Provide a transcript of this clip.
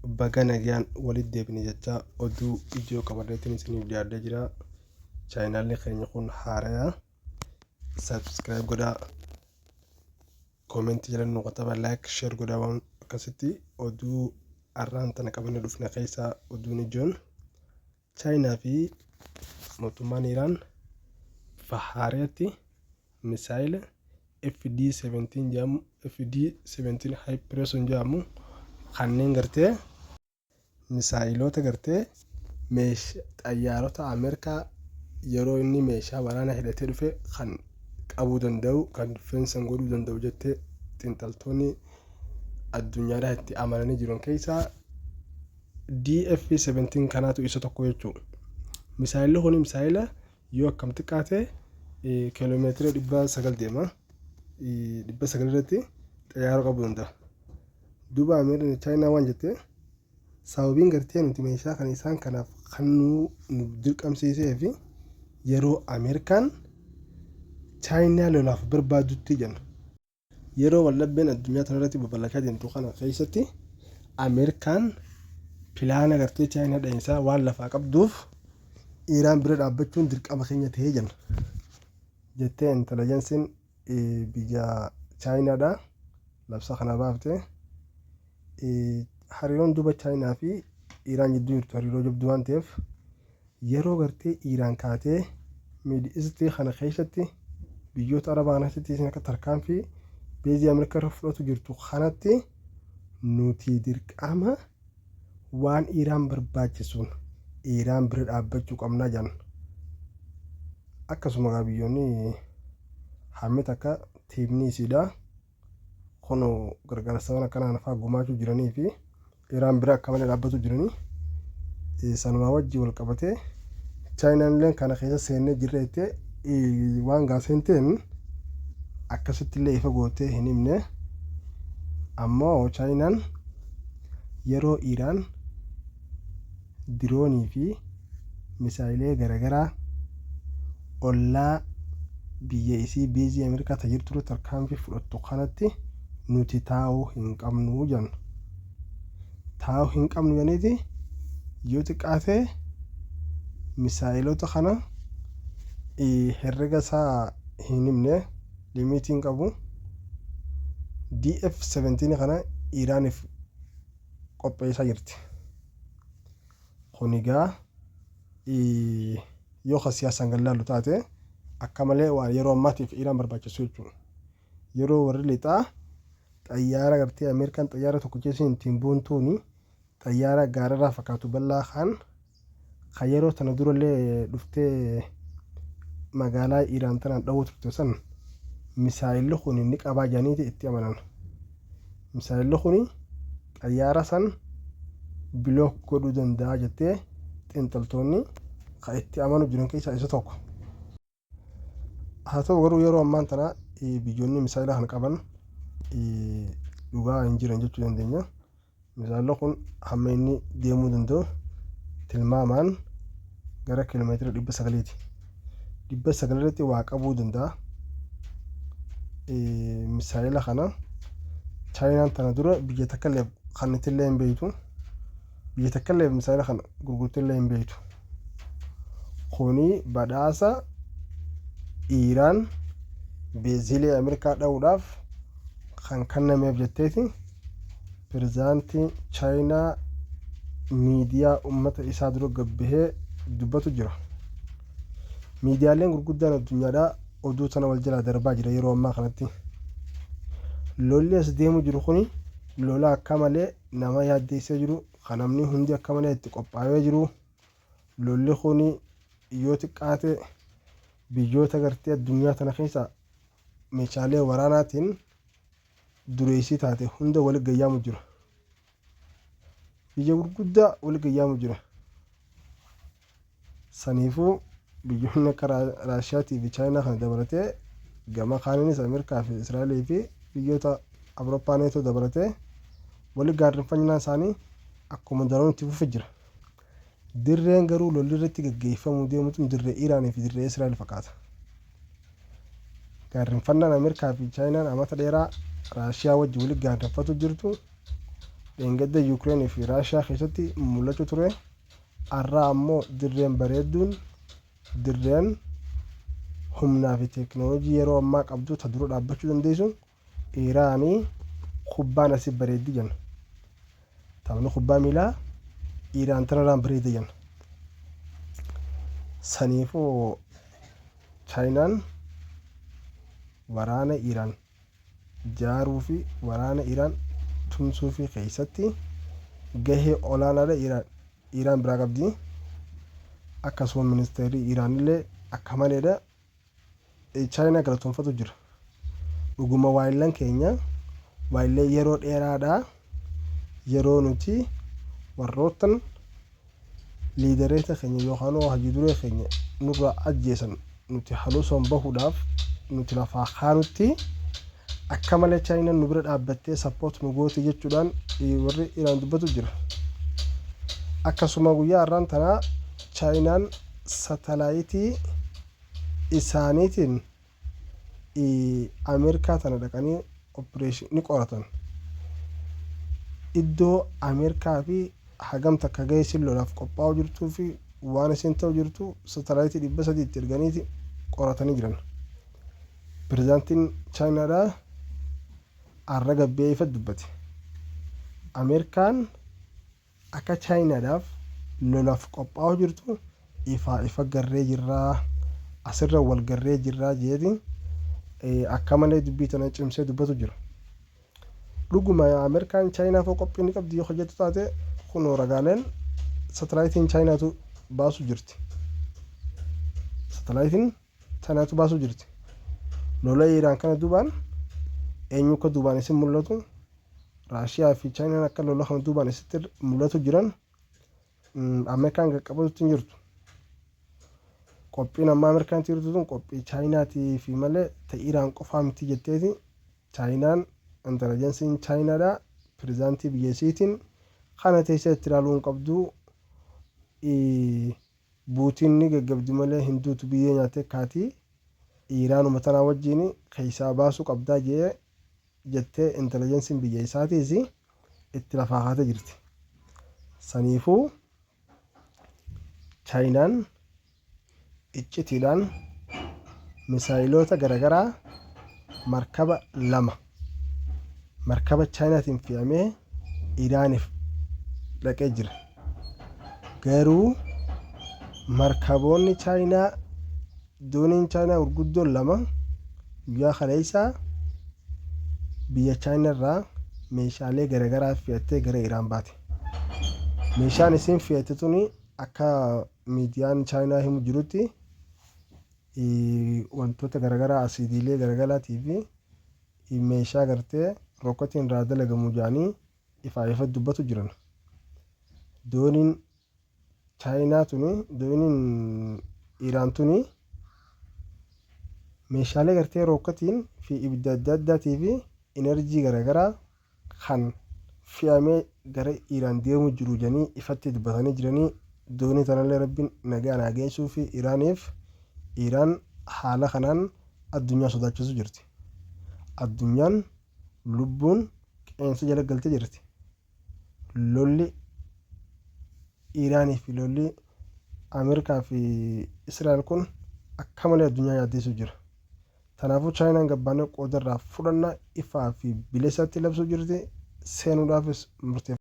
baga nagaan walitti deebine jecha oduu ijoo qabateetiin isiniif dhiyaadhee jira. Chaayinaalli keenya kun haaraa subscribe godhaa, koomentii jala nu qotaa, like share godhaa. Waan akkasitti oduu har'aan tana qabannee dhufne keessaa oduun ijoon chaayinaa fi mootummaan Iraan Fahaareetti misaayila FD-17 jedhamu FD-17 hypersonic jedhamu kanneen gartee misaayiloota gartee xayyaarota Ameerikaa yeroo inni meeshaa waraanaa hidhatee dhufe kan qabuu danda'u, kan difeensan godhuu danda'u jettee xiinxaltoonni addunyaadhaa itti amananii jiran keessaa DF-17 kanaatu isa tokko jechuudha. Misaayilli kun misaayila yoo akkam xiqqaate kiiloomeetira 900 deema. 900 irratti xayyaara qabuu danda'a. Duuba Ameerikaan Chaayinaa waan jettee sababiin gartee nuti meeshaa kan isaan kanaaf kan nu dirqamsiisee fi yeroo Ameerikaan Chaayinaa lolaaf barbaadutti jenna. Yeroo wallabeen addunyaa kanarratti babal'achaa deemtu kana keessatti Ameerikaan pilaana gartee Chaayinaa dhahinsaa waan lafaa qabduuf Iraan bira dhaabbachuun dirqama keenya ta'ee jenna. Jettee intelijensiin biyya Chaayinaadhaa labsa kana baaftee hariiroon duuba Chaayinaa fi Iraan jidduu jirtu hariiroo jabduu waan ta'eef yeroo gartee Iraan kaatee miidhistii kana keessatti biyyoota Arabaa kanatti isin akka tarkaanfii beezii Ameerikaa irra fudhatu jirtu kanatti nuti dirqama waan Iraan barbaachisuun Iraan bira dhaabbachuu qabnaa jedhan. Akkasuma biyyoonni hammet akka tiimni isiidhaa kun gargaarsawwan akkanaan fa'aa gumaachuu jiranii fi Iraan bira akka malee dhaabbatu jiranii sanumaa wajjii wal qabatee Chaayinaan illee kana keessa seennee jirra jettee waan gaaseen ta'een akkasitti illee ifa gootee hin himne. Ammoo Chaayinaan yeroo Iraan diroonii fi misaayilee garaagaraa ollaa biyya isii beezii Ameerikaa tajaajilu tarkaanfii fudhattu kanatti nuti taa'uu hin qabnu jenna. Taa'uu hin qabnu jenneti yoo xiqqaate misaayiloota kana herrega isaa hin himne limitiin qabu. DF-17 kana Iraaniif qopheessaa jirti. Kun egaa yoo ka siyaasaan gallaallu taate akka malee waan yeroo ammaatiif Iraan barbaachisu jechuudha. Yeroo warri lixaa xayyaara gartee Ameerikaan xayyaara tokko keessatti ittiin boontuuni xayyaara gaararraa fakkaatu bal'aa kan yeroo tana durallee dhuftee magaalaa Iraan tanaan dhawuu turte san misaayilli kun inni qabaa jedhaniiti itti amanan. Misaayilli kun xayyaara san bilook godhuu danda'a jettee xiinxaltoonni kan itti amanu jiran keessaa isa tokko. Haa ta'u garuu yeroo ammaan tana biyyoonni misaayila kana qaban dhugaa hin jiran jechuu dandeenya. Misaayilli kun hamma inni deemuu danda'u tilmaamaan gara kiiloomeetira 900ti. 900 irratti waa qabuu danda'a. Misaayila kana Chaayinaan tana dura biyya takka illee kan itti illee hin beektu. Biyya takka illee misaayila kana gurgurtee illee hin beektu. Kuni badhaasa Iraan beezilee Ameerikaa dha'uudhaaf kan kennameef jetteeti pirezidaantiin Chaayinaa miidiyaa uummata isaa dura gabbahee dubbatu jira. Miidiyaaleen gurguddaan addunyaadhaa oduu sana wal jalaa darbaa jira yeroo ammaa kanatti. Lolli as deemu jiru kuni lola akka malee nama yaaddeessee jiru kan namni hundi akka malee itti qophaa'ee jiru. Lolli kuni yoo xiqqaate biyyoota gartee addunyaa tana keessa meeshaalee waraanaatiin dureessii taate hunda wal gayyaamu jira. Biyya gurguddaa wal gayyaamu jira. Saniifuu biyyoonni akka Raashiyaatii fi Chaayinaa kana dabalatee gama kaaniinis Ameerikaa fi Israa'eelii fi biyyoota Awurooppaa neetoo dabalatee wal gaarreffannaan isaanii akkuma daroon itti fufee jira. Dirreen garuu lolli irratti gaggeeffamuu deemutu dirree Iraanii fi dirree Israa'el fakkaata. Gaarreffannaan Ameerikaa fi Chaayinaan amata dheeraa Raashiyaa wajjin wal gaarreffatu jirtu dheengadda Yuukireenii fi Raashiyaa keessatti mul'achuu ture. Har'a ammoo dirreen bareedduun dirreen humnaa fi teekinooloojii yeroo ammaa qabdu ta dura dhaabbachuu dandeessu Iraanii kubbaan asii bareeddi jenna. Taphni kubbaa miilaa Iraan tanarraan bareeddi jenna. Saniifuu Chaayinaan waraana Iraan jaaruu fi waraana Iraan tumsuu fi keessatti gahee olaanaadha Iraan biraa qabdi. Akkasuma ministeerri Iraan illee akka maleedha Chaayinaa galatoonfatu jira. Dhuguma waayillan keenya waayillee yeroo dheeraadhaa yeroo nuti warroottan liidareeta keenya yookaan hojii duree keenya nurraa ajjeesan nuti haluusoon bahuudhaaf nuti lafaa kaanutti akka malee Chaayinaan nu bira dhaabbattee sappoot nu goote jechuudhaan warri Iraan dubbatu jira. Akkasuma guyyaa har'aan tanaa Chaayinaan satalaayitii isaaniitiin Ameerikaa tana dhaqanii opereeshinii qoratan. Iddoo Ameerikaa fi hagam takka gahee isin lolaaf qophaa'uu jirtuu fi waan isin ta'u jirtu satalaayitii 300 itti erganiiti qoratanii jiran. Pireezidaantiin Chaayinaadhaa har'a gabbee ifa dubbate. Ameerikaan akka Chaayinaadhaaf lolaaf qophaa'uu jirtu ifa garree jirraa asirra wal garree jirraa jeetiin akka malee dubbii tana cimsee dubbatu jira. Dhuguma Ameerikaan Chaayinaa foo qophii ni qabdi yoo hojjetu taate kunoo ragaaleen satalaayitiin Chaayinaatu baasu jirti. Satalaayitiin Chaayinaatu baasu jirti. Lola Iraan kana duubaan eenyu akka duubaan isin mul'atu Raashiyaa fi Chaayinaan akka lola kana duubaan isitti mul'atu jiran Ameerikaan qaqqabatutti hin jirtu. Qophiin amma Ameerikaan jirtu tun qophii Chaayinaatii fi malee ta'e Iraan qofaa miti jetteeti. Chaayinaan intelejensiin Chaayinaadhaa pireezidaantii biyya isiitiin kana teessee itti ilaaluun qabdu buutiin ni gaggabdi malee hinduutu biyyee nyaatee kaatii Iraanuma tanaa wajjin keessaa baasuu qabdaa jettee intelejensiin biyya isaatiis itti lafaa kaatee jirti. Saniifuu Chaayinaan iccitiidhaan misaayiloota garaagaraa markaba 2 markaba Chaayinaatiin fe'amee Iraaniif dhaqee jira. Garuu markaboonni Chaayinaa dooniin Chaayinaa gurguddoon 2 guyyaa kaleessaa biyya Chaayinaa irraa meeshaalee garaagaraa fe'attee gara Iraan baate. Meeshaan isiin fe'atte tuni akka miidiyaan Chaayinaa himu jirutti wantoota garaagaraa asiidiilee garaagaraatii fi meeshaa gartee rokkotiin irraa dalagamu jedhanii ifa dubbatu jiran. Dooniin Chaayinaa tuni dooniin Iraan tuni meeshaalee gartee rokkotiin fi ibidda adda addaatii fi enerjii garaagaraa kan fe'amee gara Iraan deemu jiru jedhanii ifatti dubbatanii jiranii. Doonii tanallee rabbiin nagaa naa geessuu fi Iraaniif Iraan haala kanaan addunyaa sodaachisu jirti. Addunyaan lubbuun qeensa jala galtee jirti. Lolli Iraanii fi lolli Ameerikaa fi Israa'el kun akka malee addunyaa yaaddeessu jira. Kanaafuu Chaayinaan gabbaanee qoodarraa fudhannaa ifaa fi bilisatti labsuu jirti. Seenuudhaafis murteeffama.